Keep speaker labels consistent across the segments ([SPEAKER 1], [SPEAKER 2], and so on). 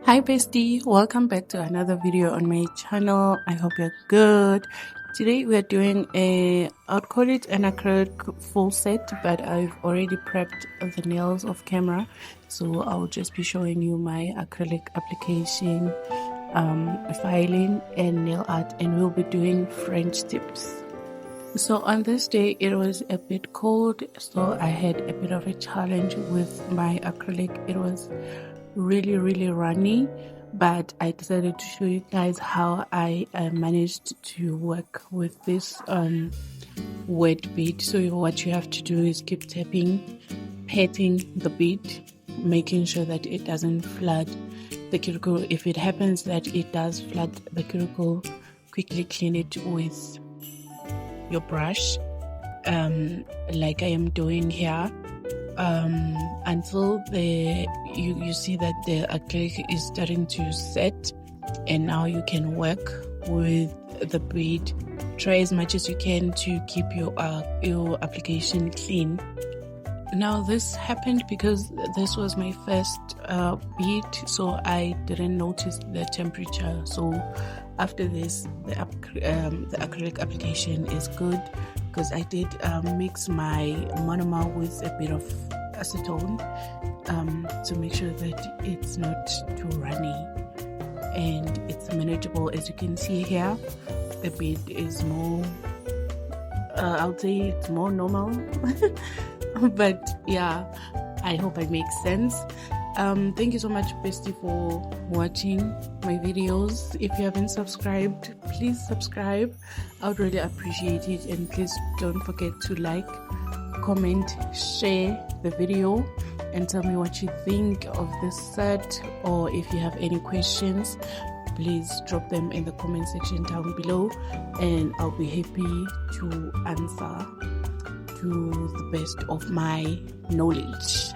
[SPEAKER 1] Hi bestie, welcome back to another video on my channel. I hope you're good. Today we are doing I'd call it an acrylic full set, but I've already prepped the nails off camera, so I'll just be showing you my acrylic application, filing and nail art, and we'll be doing French tips. So on this day it was a bit cold, so I had a bit of a challenge with my acrylic. It was really runny, but I decided to show you guys how I managed to work with this wet bead. So what you have to do is keep tapping, patting the bead, making sure that it doesn't flood the cuticle. If it happens that it does flood the cuticle, quickly clean it with your brush, like I am doing here, until you see that the acrylic is starting to set, and now you can work with the bead. Try as much as you can to keep your application clean. Now this happened because this was my first bead, so I didn't notice the temperature. So after this, the acrylic application is good, because I did mix my monomer with a bit of acetone to make sure that it's not too runny and it's manageable. As you can see here, the bead is more, I'll say it's more normal. But yeah, I hope I make sense. Thank you so much bestie for watching my videos. If you haven't subscribed, please subscribe. I would really appreciate it, and please don't forget to like, comment, share the video, and tell me what you think of this set, or if you have any questions, please drop them in the comment section down below, and I'll be happy to answer to the best of my knowledge.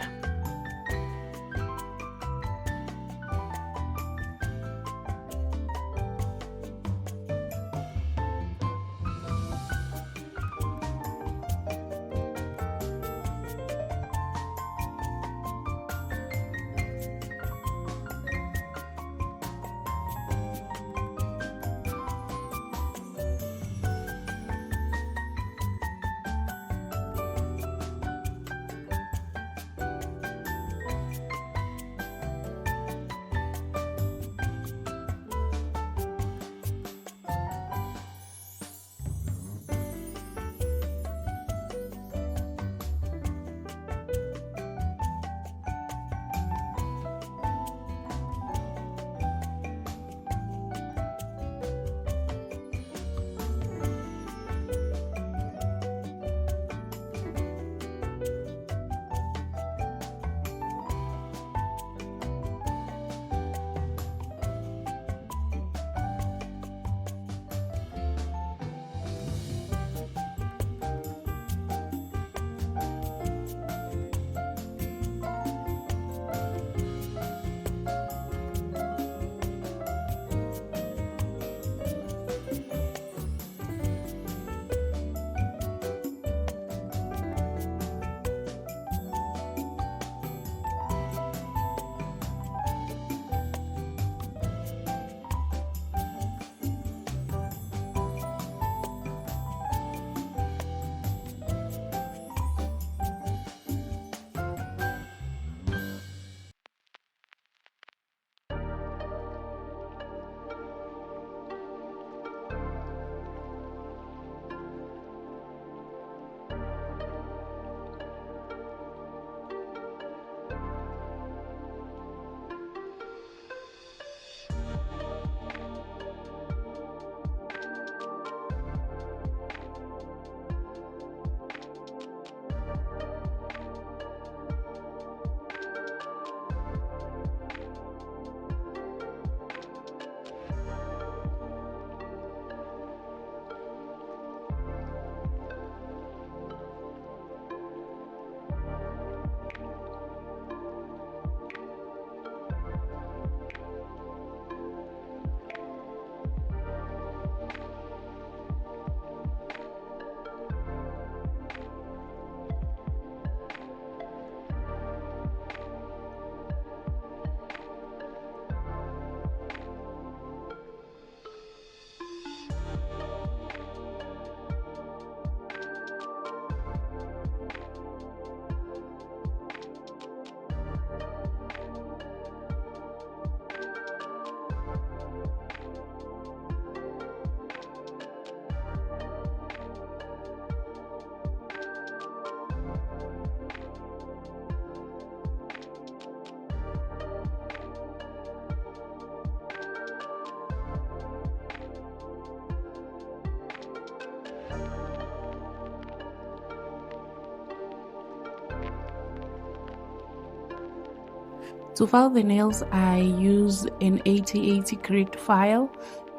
[SPEAKER 1] To file the nails, I use an 80/80 grit file,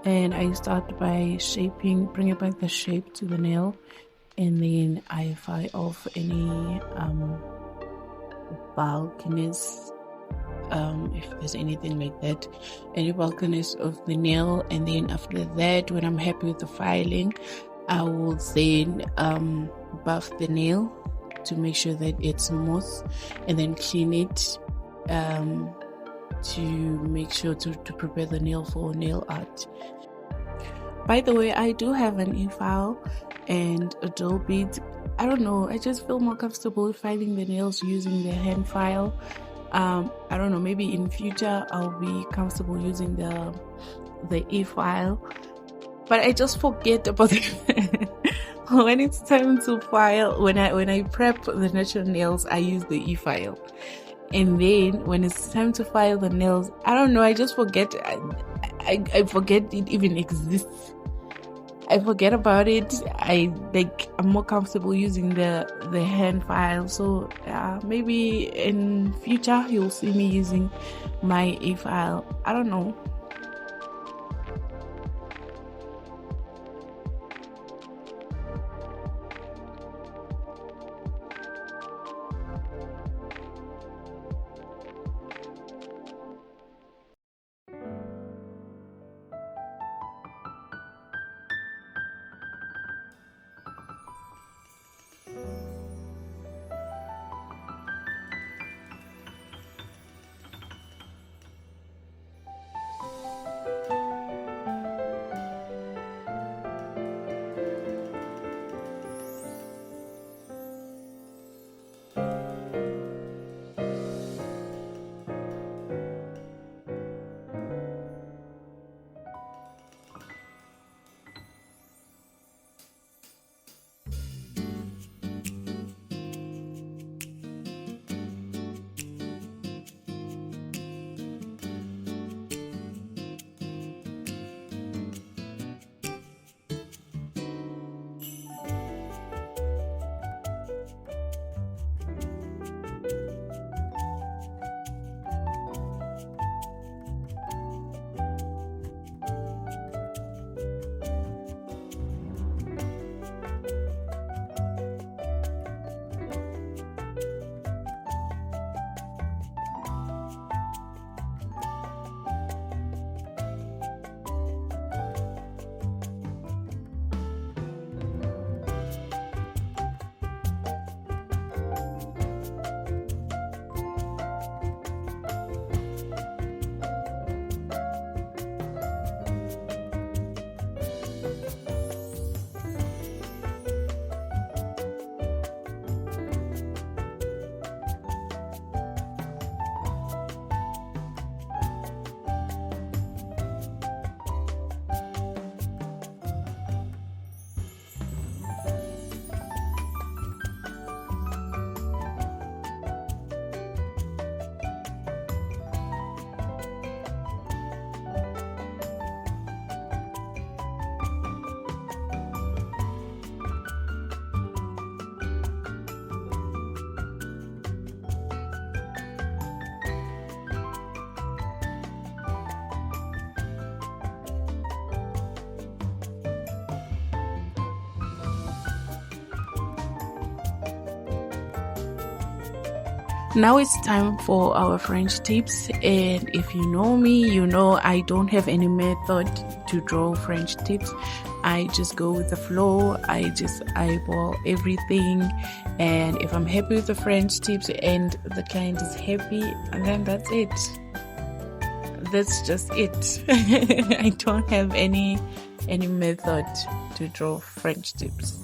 [SPEAKER 1] and I start by bringing back the shape to the nail, and then I file off any bulkiness, if there's anything like that, any bulkiness of the nail. And then after that, when I'm happy with the filing, I will then buff the nail to make sure that it's smooth, and then clean it to make sure to prepare the nail for nail art. By the way, I do have an e-file and a dull bead. I don't know, I just feel more comfortable filing the nails using the hand file. I don't know, maybe in future I'll be comfortable using the e-file, but I just forget about it. When it's time to file, when I prep the natural nails, I use the e-file, and then when it's time to file the nails, I don't know, I just forget. I forget it even exists. I forget about it. I'm more comfortable using the hand file. So maybe in future you'll see me using my e-file. I don't know. Now it's time for our French tips, and if you know me, you know I don't have any method to draw French tips. I just go with the flow. I just eyeball everything, and if I'm happy with the French tips and the client is happy, then that's it. That's just it. I don't have any method to draw French tips.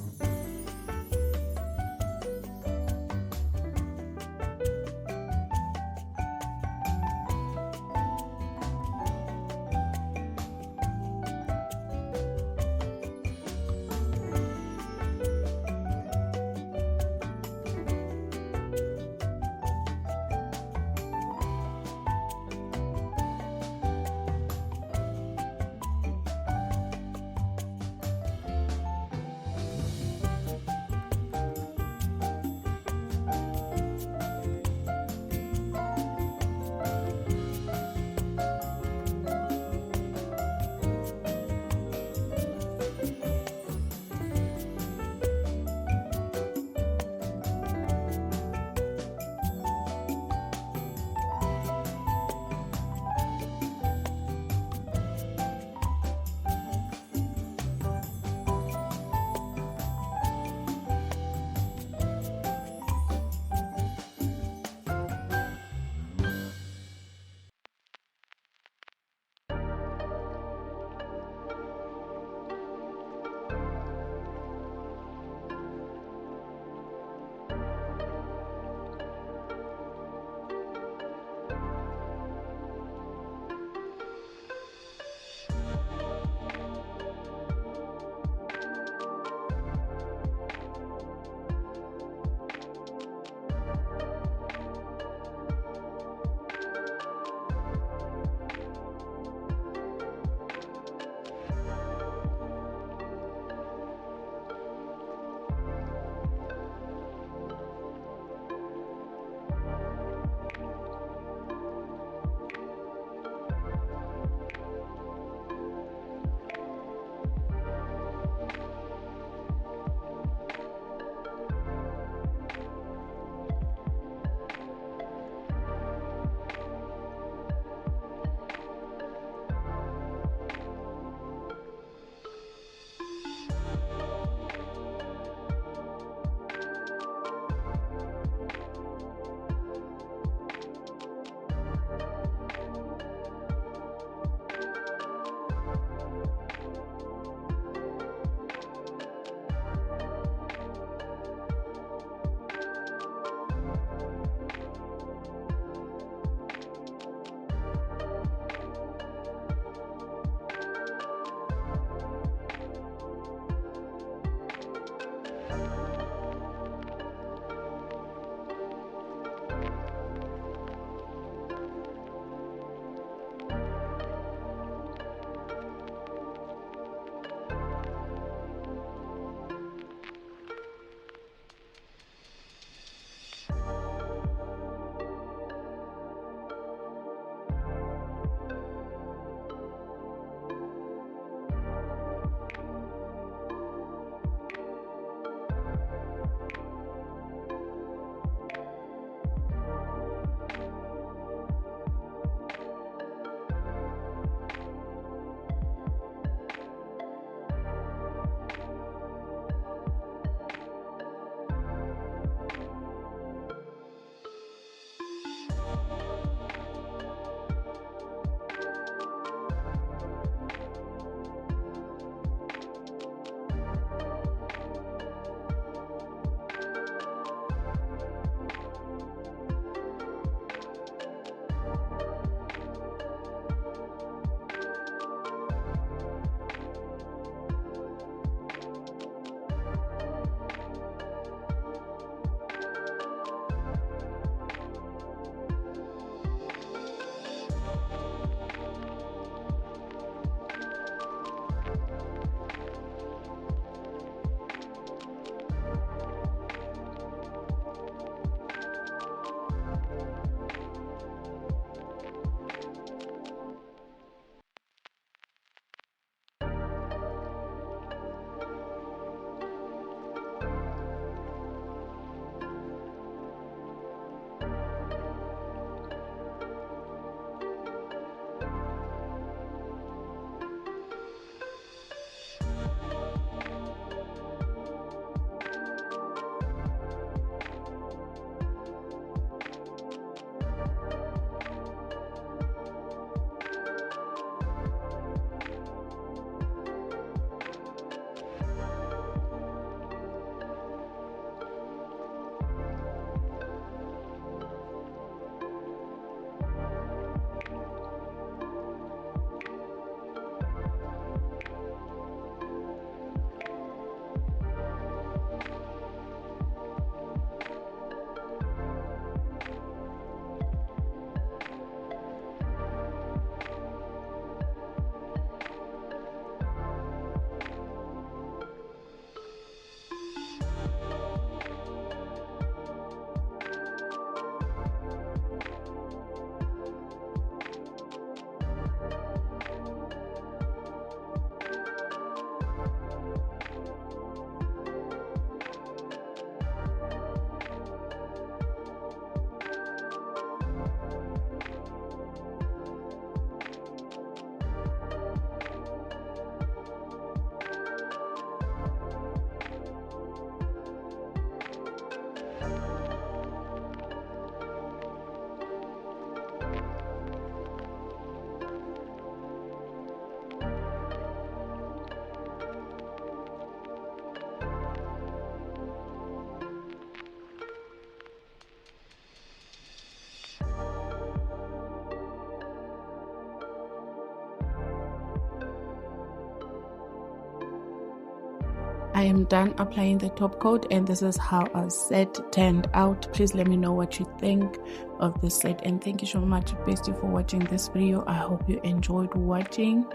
[SPEAKER 1] I am done applying the top coat, and this is how our set turned out. Please let me know what you think of this set, and thank you so much, bestie, for watching this video. I hope you enjoyed watching.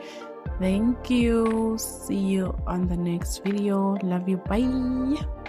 [SPEAKER 1] Thank you. See you on the next video. Love you. Bye.